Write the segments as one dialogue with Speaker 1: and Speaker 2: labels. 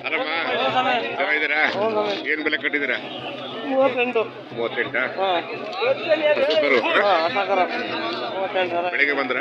Speaker 1: ಆರಾಮ ಚೆನ್ನಾಗಿದ್ದೀರಾ? ಏನ್ ಬೆಲೆ ಕಟ್ಟಿದ್ದೀರಾ?
Speaker 2: 38.
Speaker 1: 38
Speaker 2: 38
Speaker 1: ಬೆಳಿಗ್ಗೆ ಬಂದ್ರ?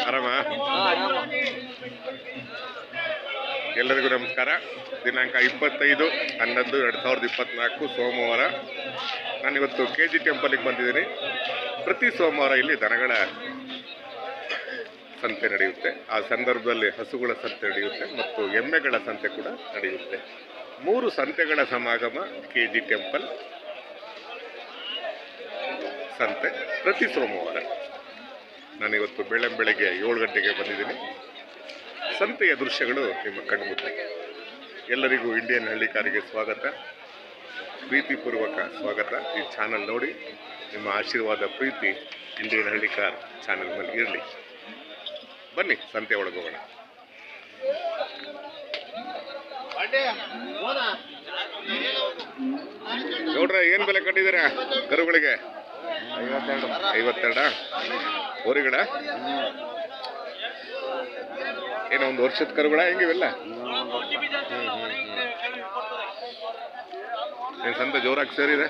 Speaker 1: ಆರಾಮ. ಎಲ್ಲರಿಗೂ ನಮಸ್ಕಾರ. ದಿನಾಂಕ 25/11/2024 ಸೋಮವಾರ. ನಾನಿವತ್ತು KG ಟೆಂಪಲ್ಗೆ ಬಂದಿದ್ದೀನಿ. ಪ್ರತಿ ಸೋಮವಾರ ಇಲ್ಲಿ ದನಗಳ ಸಂತೆ ನಡೆಯುತ್ತೆ. ಆ ಸಂದರ್ಭದಲ್ಲಿ ಹಸುಗಳ ಸಂತೆ ನಡೆಯುತ್ತೆ ಮತ್ತು ಎಮ್ಮೆಗಳ ಸಂತೆ ಕೂಡ ನಡೆಯುತ್ತೆ. 3 ಸಂತೆಗಳ ಸಮಾಗಮ KG ಟೆಂಪಲ್ ಸಂತೆ ಪ್ರತಿ ಸೋಮವಾರ. ನಾನಿವತ್ತು ಬೆಳಗ್ಗೆ 7 ಗಂಟೆಗೆ ಬಂದಿದ್ದೀನಿ. ಸಂತೆಯ ದೃಶ್ಯಗಳು ನಿಮ್ಮ ಕಣ್ಮುಂದೆ. ಎಲ್ಲರಿಗೂ ಇಂಡಿಯನ್ ಹಳ್ಳಿಕಾರಿಗೆ ಸ್ವಾಗತ, ಪ್ರೀತಿಪೂರ್ವಕ ಸ್ವಾಗತ. ಈ ಚಾನಲ್ ನೋಡಿ ನಿಮ್ಮ ಆಶೀರ್ವಾದ ಪ್ರೀತಿ ಇಂಡಿಯನ್ ಹಳ್ಳಿಕಾರ್ ಚಾನಲ್ ಮೇಲೆ ಇರಲಿ. ಬನ್ನಿ ಸಂತೆ ಒಳಗೆ ಹೋಗೋಣ. ನೋಡ್ರ ಏನ್ ಬೆಲೆ ಕಟ್ಟಿದ್ದೀರಾ ಕರುಗಳಿಗೆ? 52 ಊರಿಗಳ ಏನೋ ಒಂದು ವರ್ಷದ ಕರುಗಳ ಹೆಂಗಿವೆಲ್ಲ? ಏನ್ ಸಂತೆ ಜೋರಾಗಿ ಸೇರಿದೆ?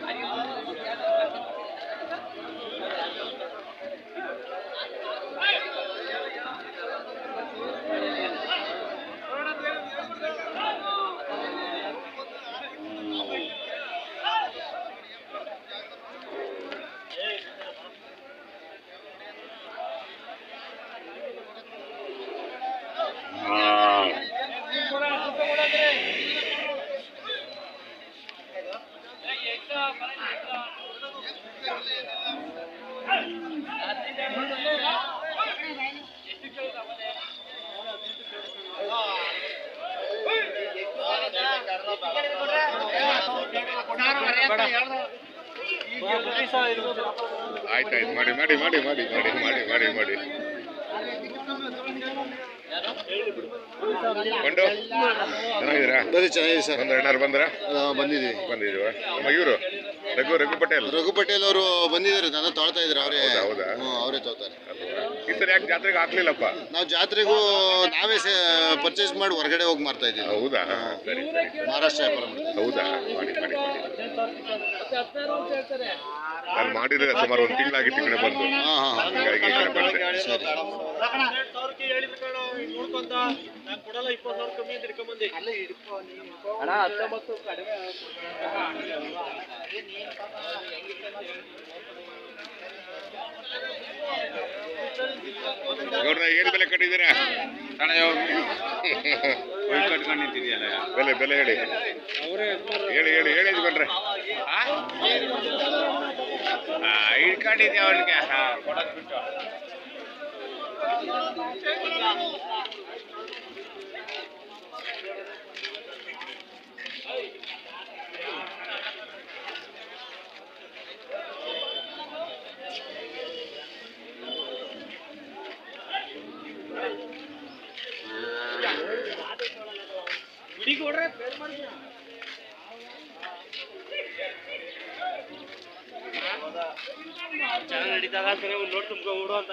Speaker 1: ಆಯ್ತಾಯ್ತು, ಮಾಡಿ ಮಾಡಿ ಮಾಡಿ ಮಾಡಿ ಮಾಡಿ ಮಾಡಿ ಮಾಡಿ ಮಾಡಿ ಕೊಂಡು ಚೆನ್ನಾಗಿದ್ದೀರಾ?
Speaker 2: ಚೆನ್ನಾಗಿದೆ ಸರ್.
Speaker 1: ಒಂದು ಎರಡಾರು ಬಂದ್ರ?
Speaker 2: ಬಂದಿದ್ದೀವಿ.
Speaker 1: ಇವರು ರಘು ಪಟೇಲ್
Speaker 2: ಅವರು ಬಂದಿದ್ದಾರೆ. ದನ ತೊಳ್ತಾ ಇದ್ರು ಅವರೇ.
Speaker 1: ಹೌದಾ?
Speaker 2: ಅವರೇ ತೊಳ್ತಾರೆ.
Speaker 1: ಈ ಸರಿ ಯಾಕೆ ಜಾತ್ರೆಗೆ ಹಾಕ್ಲಿಲ್ಲಪ್ಪ?
Speaker 2: ನಾವು ಜಾತ್ರೆಗೂ ನಾವೇ ಪರ್ಚೇಸ್ ಮಾಡಿ ಹೊರಗಡೆ ಹೋಗಿ ಮಾರ್ತಾ ಇದ್ದೀವಿ.
Speaker 1: ಹೌದಾ? ಸರಿ ಸರಿ.
Speaker 2: ಮಹಾರಾಷ್ಟ್ರ ವ್ಯಾಪಾರ ಮಾಡ್ತೀವಿ.
Speaker 1: ಹೌದಾ? ಮಾಡಿ ಮಾಡಿ ಮಾಡಿ. ನಾನು ಮಾಡಿದ್ರೆ ಸುಮಾರು 1 ತಿಂಗಳಾಗಿತ್ತು ಈ ಕಡೆ ಬಂದು. ಹಂಗಾಗಿ ಈ ಕಡೆ ಬಂದೆ.
Speaker 2: ಸರಿ.
Speaker 1: ನೋಡ್ರ ಏನ್ ಬೆಲೆ ಕಟ್ಟಿದ್ದೀರಾ? ಬೆಲೆ ಹೇಳಿ ಯಜಮಾನ್ರೆ.
Speaker 3: ಇಟ್ಕೊಂಡಿದ್ದೆ ಅವನಿಗೆ ಕೊಡೋದ್ ಬಿಟ್ಟು. ಚೆನ್ನಾಗಿ ನಡೀತಾಗ ನೋಡ್ ತುಂಬ್ಕೊ ಬಿಡು ಅಂತ.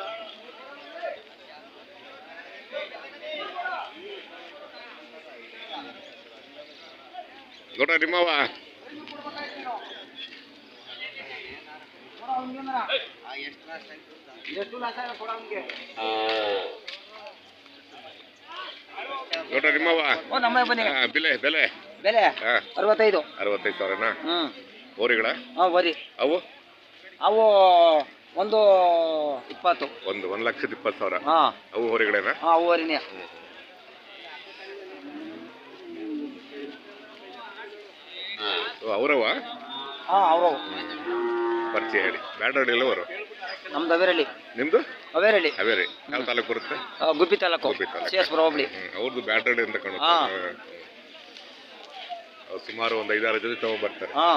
Speaker 1: ನೋಡ್ರ ನಿಮ್ಮವ ನೋಡ್ರ ನಿಮ್ಮವ ಬೆಲೆ ಬೆಲೆ
Speaker 4: ಬೆಲೆ 65
Speaker 1: ಸಾವಿರನಾ? ಓರಿಗಳ ಅವು
Speaker 4: ಅವು ಒಂದು 20.
Speaker 1: 1,20,000. ಅವು ಹೊರಗಡೆನಾ?
Speaker 4: ಅವು ಹೊರಿನೇ.
Speaker 1: ಅವರವ?
Speaker 4: ಅವರವು.
Speaker 1: ಪರಿಚಯ ಹೇಳಿ. ಬ್ಯಾಡರಳ್ಳಿ ಎಲ್ಲವರು
Speaker 4: ನಮ್ದು ಅವೇರಳ್ಳಿ.
Speaker 1: ನಿಮ್ಮದು
Speaker 4: ಅವೇರಳ್ಳಿ
Speaker 1: ಅವೇರಿ ಯಾವ ತಾಲೂಕು ಬರುತ್ತೆ?
Speaker 4: ಗುಬ್ಬಿ ತಾಲೂಕು,
Speaker 1: ಗುಬ್ಬಿ ತಾಲೂಕು.
Speaker 4: CS ಹೋಬಳಿ.
Speaker 1: ಅವ್ರದ್ದು ಬ್ಯಾಡರಳ್ಳಿ ಅಂತ ಕಾಣುತ್ತೆ.
Speaker 4: ಹಾ.
Speaker 1: ಅವ್ರು ಸುಮಾರು ಒಂದು 5-6 ಜೊತೆ ತಗೊಂಡ್ಬರ್ತಾರೆ.
Speaker 4: ಹಾ,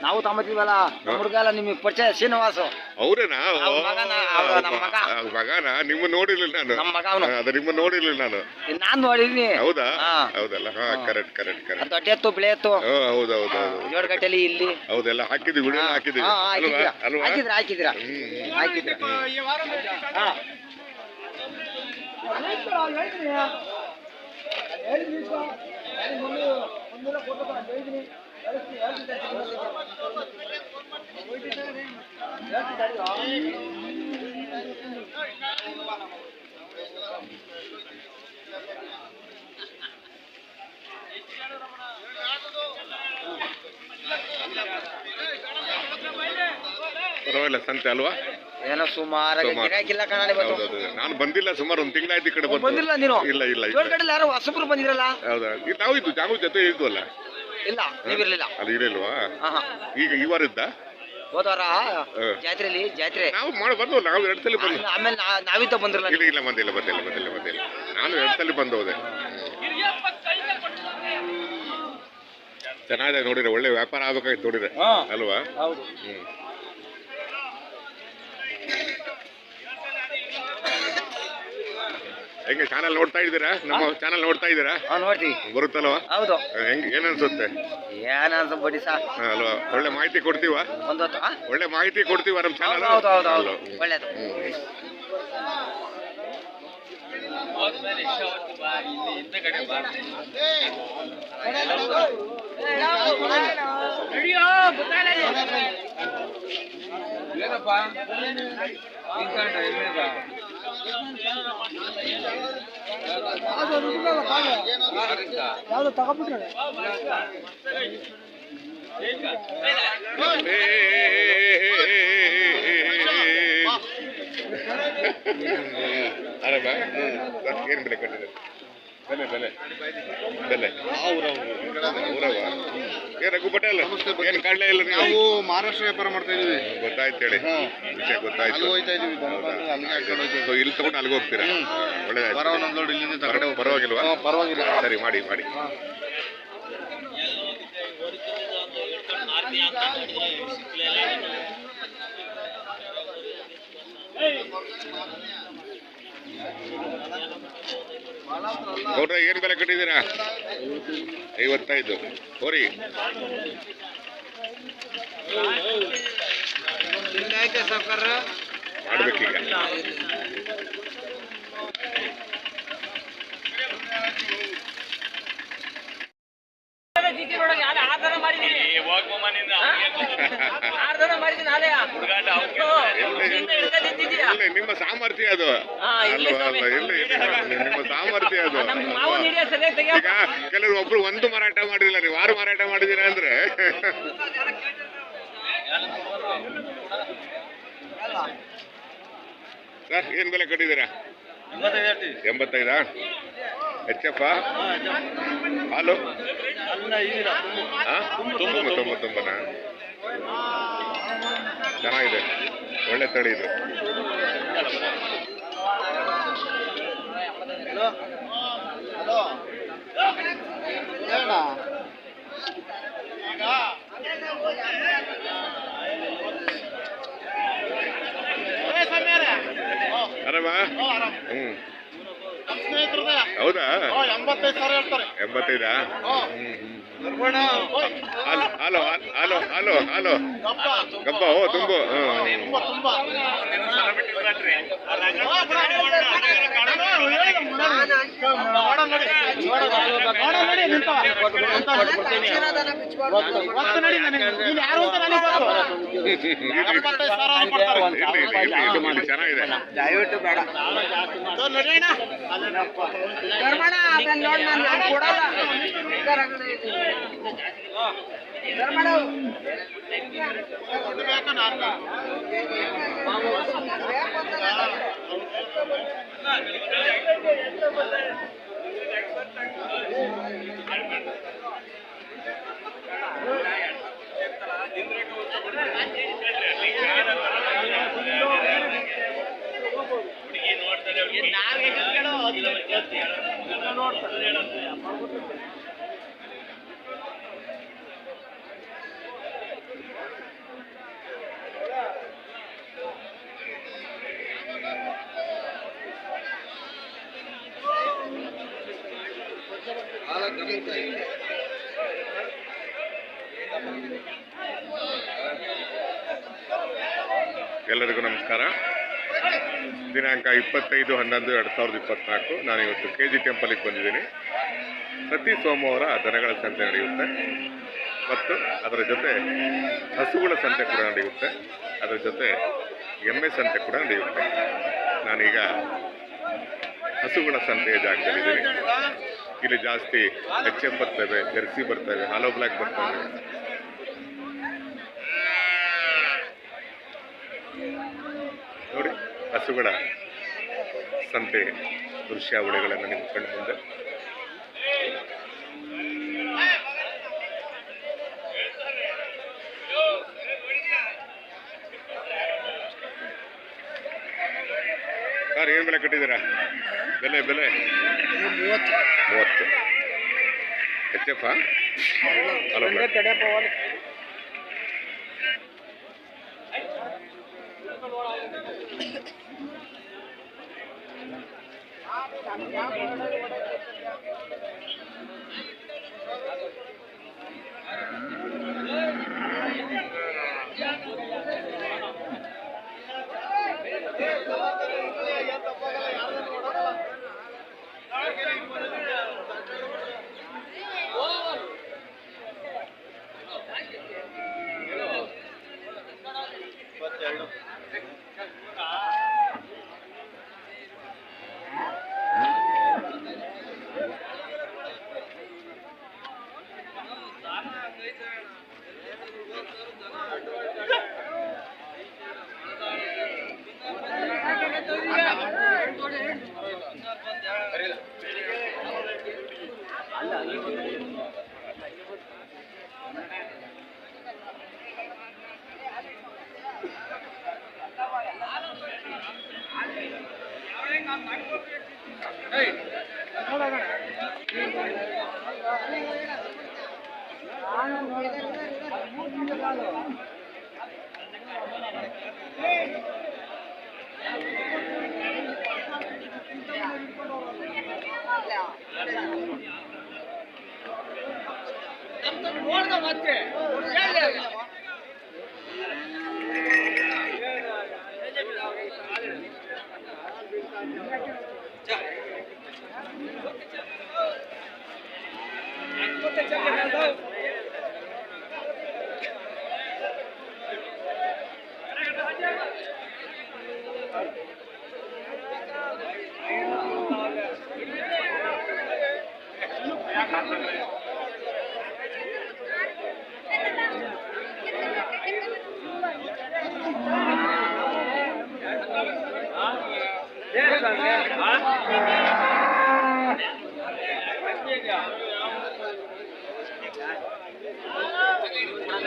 Speaker 4: ನಾವು ತಗೊಂಬತ್ತೀವಲ್ಲ ನಮ್ಮ ಹುಡುಗ ಎಲ್ಲ ನಿಮಗೆ ಪರಿಚಯ ಶ್ರೀನಿವಾಸು.
Speaker 1: ಅವ್ರೇನಾ?
Speaker 4: ಅವ್ರ ಮಗನ, ಅವ್ರ ನಮ್ಮ ಮಗ.
Speaker 1: ಮಗನ ನಿಮ್ಮ ನೋಡಿರ್ಲಿಲ್ಲ ನಾನು.
Speaker 4: ನಮ್ಮ ಮಗ ಅವನು.
Speaker 1: ಅದು ನಿಮ್ಮ ನೋಡಿರ್ಲಿಲ್ಲ ನಾನು.
Speaker 4: ನಾನು ನೋಡಿದೀನಿ.
Speaker 1: ಹೌದಾ?
Speaker 4: ಹಾ.
Speaker 1: ಹೌದಲ್ಲ? ಹಾ, ಕರೆಕ್ಟ್.
Speaker 4: ದೊಡ್ಡ ಎತ್ತು ಬಿಳೆ ಎತ್ತು
Speaker 1: ಹೌದು.
Speaker 4: ಜೋಡಗಟ್ಟೆಲಿ ಇಲ್ಲಿ.
Speaker 1: ಹೌದೆಲ್ಲ ಹಾಕಿದ್ವಿ, ವಿಡಿಯೋ ಹಾಕಿದ್ವಿ ಅಲ್ವಾ?
Speaker 4: ಹಾಕಿದ್ರ. ಹಾ.
Speaker 1: ಪರವಾಗಿಲ್ಲ, ಸಂತೆ ಅಲ್ವಾ?
Speaker 4: ಏನೋ ಸುಮಾರಾಗಿ ಗಿರಾಕಿಲ್ಲ ಕಣಲೆ ಬಂತು.
Speaker 1: ಹೌದೌದು, ನಾನು ಬಂದಿಲ್ಲ, ಸುಮಾರು ಒಂದು ತಿಂಗಳಾಯ್ತು ಈ ಕಡೆ
Speaker 4: ಬಂದಿಲ್ಲ ನೀನು?
Speaker 1: ಇಲ್ಲ
Speaker 4: ಜೋಡಗಟ್ಟೆಲಿ ಯಾರೋ ಹೊಸಬ್ರು ಬಂದಿರಲ್ಲ.
Speaker 1: ಹೌದಾ? ನಾವು ಇದ್ದು ಜಾಮೂನ್ ಜೊತೆ ಇದ್ವಲ್ಲ?
Speaker 4: ಇಲ್ಲ, ನೀವಿರ್ಲಿಲ್ಲ.
Speaker 1: ಅದು ಇರಲ್ವಾ?
Speaker 4: ಹಾ.
Speaker 1: ಈಗ ಈ ವಾರ ಇದ್ದ?
Speaker 4: ಹೋದವಾರ ಜಾತ್ರೆ
Speaker 1: ನಾವು ಬಂದವು. ನಾವು 2 ಸಲ ಬಂದು.
Speaker 4: ಆಮೇಲೆ ನಾವಿದ್ದ ಬಂದಿರಲ್ಲ.
Speaker 1: ಇಲ್ಲ ಬಂದಿಲ್ಲ. ನಾನು 2 ಸಲ ಬಂದು ಹೋದೆ. ಚೆನ್ನಾಗಿದೆ ನೋಡಿದ್ರೆ, ಒಳ್ಳೆ ವ್ಯಾಪಾರ ಆಗ್ಬೇಕಾಗಿತ್ತು ನೋಡಿದ್ರೆ ಅಲ್ವಾ?
Speaker 4: ಹೌದು.
Speaker 1: ಹೆಂಗೆ ಚಾನಲ್ ನೋಡ್ತಾ ಇದ್ದೀರಾ? ನಮ್ಮ ಚಾನಲ್ ನೋಡ್ತಾ ಇದ್ದೀರಾ?
Speaker 4: ನೋಡ್ತೀವಿ.
Speaker 1: ಬರುತ್ತಲ್ವಾ?
Speaker 4: ಹೌದು.
Speaker 1: ಹೆಂಗ್ ಏನ್ ಅನ್ಸುತ್ತೆ?
Speaker 4: ಬಡಿ ಸಾ
Speaker 1: ಅಲ್ವಾ? ಒಳ್ಳೆ ಮಾಹಿತಿ ಕೊಡ್ತೀವ? ಒಳ್ಳೆ ಮಾಹಿತಿ ಕೊಡ್ತೀವ ನಮ್ಮ ಚಾನಲ್.
Speaker 4: ಹೌದು. ಒಳ್ಳೇದು. ಯಾವ್ದು ತಗೊಂಡ್ಬಿಟ್ರೆ
Speaker 1: ಏನ್ ಬೆಲೆ ಕಟ್ಟಿದೆ? ಬೆಲೆ ರಘು ಪಟೇಲ್, ಏನ್ ಕಾಣಲೇ ಇಲ್ಲ ನೀವು?
Speaker 2: ನಾವು ಮಹಾರಾಷ್ಟ್ರ ವ್ಯಾಪಾರ ಮಾಡ್ತಾ ಇದೀವಿ.
Speaker 1: ಗೊತ್ತಾಯ್ತು ಹೇಳಿ, ವಿಷಯ ಗೊತ್ತಾಯ್ತು. ಇಲ್ಲಿ ತಗೊಂಡು ಅಲ್ಲಿಗೆ ಹೋಗ್ತೀರಾ? ಒಳ್ಳೇದಾಯ್ತು. ಪರವಾಗಿಲ್ವಾ?
Speaker 2: ಪರವಾಗಿಲ್ಲ.
Speaker 1: ಸರಿ, ಮಾಡಿ. ನೋಡ್ರಿ, ಏನ್ ಬೆಲೆ ಕಟ್ಟಿದ್ದೀರಾ? 55. ಹೋರಿ ಮಾಡ್ಬೇಕೀಗ. ನಿಮ್ಮ ಸಾಮರ್ಥ್ಯ ಅದು ಅಲ್ವಾ? ನಿಮ್ಮ ಸಾಮರ್ಥ್ಯ ಅದು. ಈಗ ಕೆಲವರು ಒಬ್ರು ಒಂದು ಮಾರಾಟ ಮಾಡಿಲ್ಲ, ನೀವು 6 ಮಾರಾಟ ಮಾಡಿದೀರ ಅಂದ್ರೆ ಸರ್, ಏನ್ ಬೆಲೆ ಕಟ್ಟಿದ್ದೀರಾ? 85. HF ಹಾಲು? ತುಂಬನಾ? ಚೆನ್ನಾಗಿದೆ, ಒಳ್ಳೆ ತಳಿ ಇದು. ಆರಾಮ? ಹೌದಾ?
Speaker 2: 85,000 ಹೇಳ್ತಾರೆ.
Speaker 1: 85? ಹಾಲು ಗಬ್ಬ. ಓ, ತುಂಬು. ಚೆನ್ನಾಗಿದೆ.
Speaker 4: ದಯವಿಟ್ಟು ಬೇಡ.
Speaker 1: ಎಲ್ಲರಿಗೂ ನಮಸ್ಕಾರ. ದಿನಾಂಕ 25/11/2024 ನಾನಿವತ್ತು KG ಟೆಂಪಲ್ಗೆ ಬಂದಿದ್ದೀನಿ. ಪ್ರತಿ ಸೋಮವಾರ ದನಗಳ ಸಂತೆ ನಡೆಯುತ್ತೆ ಮತ್ತು ಅದರ ಜೊತೆ ಹಸುಗಳ ಸಂತೆ ಕೂಡ ನಡೆಯುತ್ತೆ. ಅದರ ಜೊತೆ ಎಮ್ಮೆ ಸಂತೆ ಕೂಡ ನಡೆಯುತ್ತೆ. ನಾನೀಗ ಹಸುಗಳ ಸಂತೆಯ ಜಾಗದಲ್ಲಿದ್ದೀನಿ. ಇಲ್ಲಿ ಜಾಸ್ತಿ HF ಬರ್ತವೆ, ಜೆರ್ಸಿ ಬರ್ತವೆ, ಹಾಲೋ ಬ್ಲ್ಯಾಕ್ ಬರ್ತವೆ. ನೋಡಿ, ಹಸುಗಳ ಸಂತೆ ದೃಶ್ಯಾವಳಿಗಳನ್ನು ನಿಮ್ಮ ಕಣ್ಣು ಮುಂದೆ. ಸರ್, ಏನು ಬೆಲೆ ಕಟ್ಟಿದ್ದೀರಾ? ಬೆಲೆ 30. HF hello black.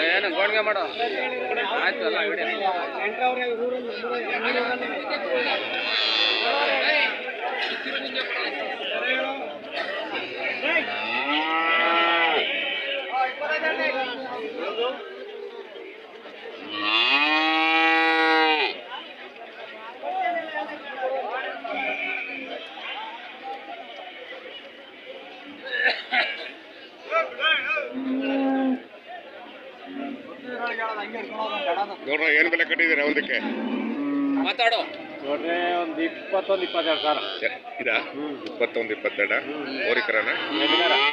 Speaker 3: ಏನು ಗೋಣಿಗೆ ಮಾಡೋ ಆಯ್ತು ಅಲ್ಲ
Speaker 1: ನೋಡ್ರ, ಏನು ಬೆಲೆ ಕಟ್ಟಿದ್ದೀರಾ ಒಂದಕ್ಕೆ?
Speaker 3: ಮಾತಾಡು.
Speaker 4: ನೋಡ್ರಿ, ಒಂದು 21-22 ಸಾವಿರ.
Speaker 1: ಇದಾ 21-22 ಓರಿಕರನ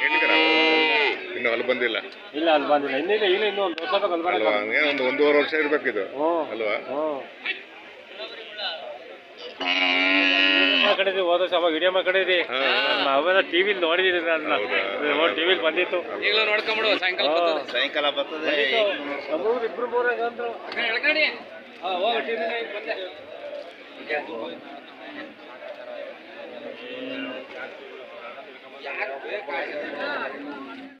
Speaker 1: ಹೆಣ್ಣಿಕರ? ಇನ್ನು ಅಲ್ಲಿ ಬಂದಿಲ್ಲ.
Speaker 4: ಇಲ್ಲ, ಅಲ್ಲಿ ಬಂದಿಲ್ಲ. ಇನ್ನೂ ಒಂದು ವರ್ಷ
Speaker 1: ಅಲ್ವಾ? ಏನೋ ಒಂದು 1.5 ವರ್ಷ ಇರ್ಬೇಕಿದು ಅಲ್ವಾ?
Speaker 4: ಕಡಿದ್ವಿ, ಹೋದ ಸಲ ವಿಡಿಯೋ ಮಾಡಿದ್ವಿ. ಅವೆಲ್ಲ ಟಿವಿಲಿ ನೋಡಿದ್ವಿ, ಟಿವಿಲಿ ಬಂದಿತ್ತು.
Speaker 3: ಈಗಲೂ ನೋಡ್ಕೊಂಬಿಡು, ಸಾಯಂಕಾಲ ಬರ್ತದೆ.
Speaker 4: ಇಬ್ರು ಮೂರು ಅಂದ್ರು
Speaker 3: ಹೋಗ ಟಿವಿಲಿ ಬಂದೆ.